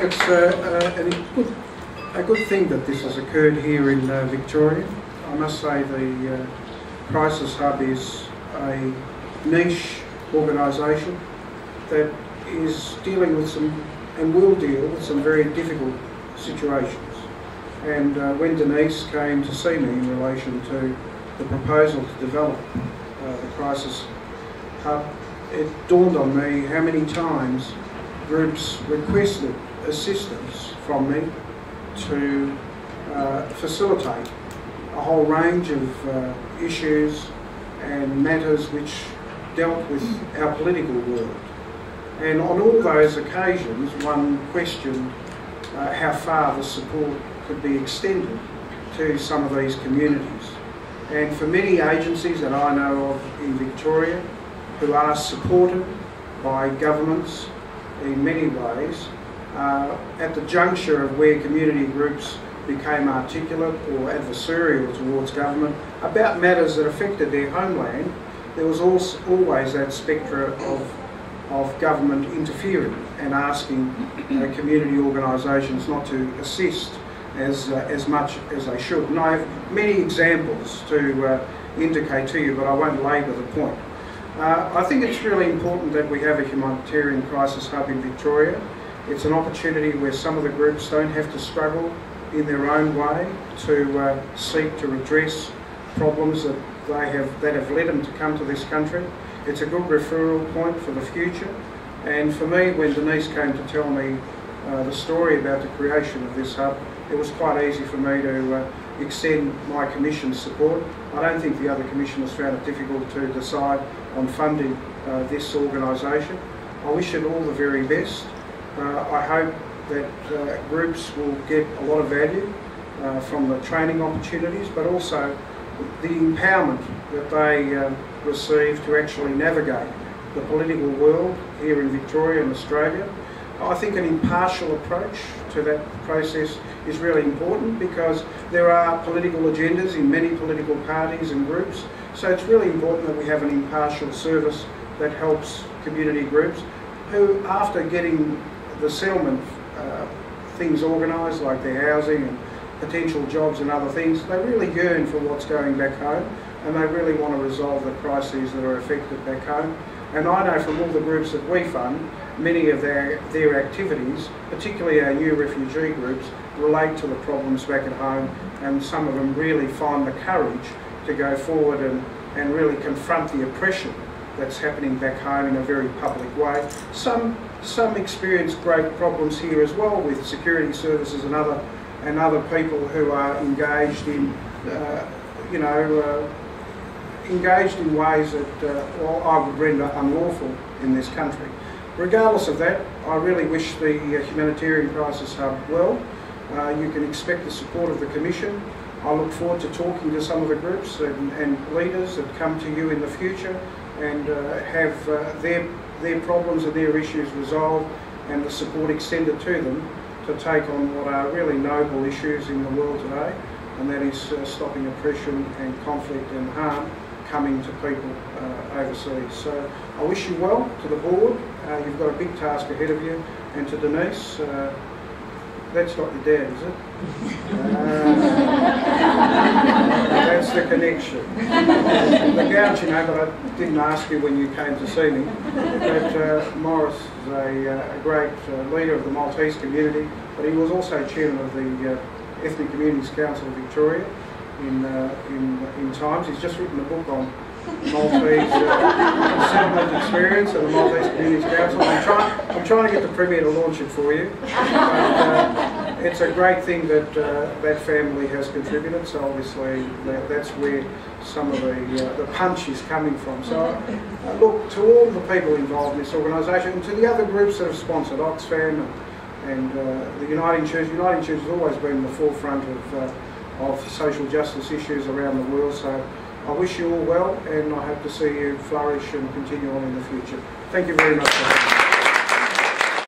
look, it's a good thing that this has occurred here in Victoria. I must say the Crisis Hub is a niche organisation that is dealing with some, and will deal with some very difficult situations. And when Denise came to see me in relation to the proposal to develop the Crisis Hub, it dawned on me how many times groups requested assistance from me to facilitate a whole range of issues and matters which dealt with our political world. And on all those occasions, one questioned how far the support could be extended to some of these communities. And for many agencies that I know of in Victoria, who are supported by governments in many ways, at the juncture of where community groups became articulate or adversarial towards government about matters that affected their homeland, there was also always that spectre of government interfering and asking community organisations not to assist as much as they should. And I have many examples to indicate to you, but I won't labour the point. I think it's really important that we have a humanitarian crisis hub in Victoria. It's an opportunity where some of the groups don't have to struggle in their own way to seek to redress problems that have led them to come to this country. It's a good referral point for the future. And for me, when Denise came to tell me the story about the creation of this hub, it was quite easy for me to extend my commission's support. I don't think the other commissioners found it difficult to decide on funding this organisation. I wish it all the very best. I hope that groups will get a lot of value from the training opportunities, but also the empowerment that they receive to actually navigate the political world here in Victoria and Australia. I think an impartial approach to that process is really important, because there are political agendas in many political parties and groups, so it's really important that we have an impartial service that helps community groups who, after getting the settlement things organised, like their housing and potential jobs and other things, they really yearn for what's going back home, and they really want to resolve the crises that are affected back home. And I know from all the groups that we fund, many of their activities, particularly our new refugee groups, relate to the problems back at home, and some of them really find the courage to go forward and really confront the oppression that's happening back home in a very public way. Some experience great problems here as well with security services and other people who are engaged in, engaged in ways that I would render unlawful in this country. Regardless of that, I really wish the Humanitarian Crisis Hub well. You can expect the support of the Commission. I look forward to talking to some of the groups and leaders that come to you in the future and have their problems and their issues resolved, and the support extended to them to take on what are really noble issues in the world today, and that is stopping oppression and conflict and harm coming to people overseas. So I wish you well to the board. You've got a big task ahead of you, and to Denise, that's not your dad, is it? That's the connection. The gouge, you know, but I didn't ask you when you came to see me. But Morris is a great leader of the Maltese community, but he was also chairman of the Ethnic Communities Council of Victoria in times. He's just written a book on Maltese settlement experience and the Maltese Communities Council. I'm trying to get the Premier to launch it for you. But, it's a great thing that that family has contributed, so obviously that's where some of the punch is coming from. So look, to all the people involved in this organisation, and to the other groups that have sponsored, Oxfam and the Uniting Church. Uniting Church has always been the forefront of social justice issues around the world, so I wish you all well, and I hope to see you flourish and continue on in the future. Thank you very much.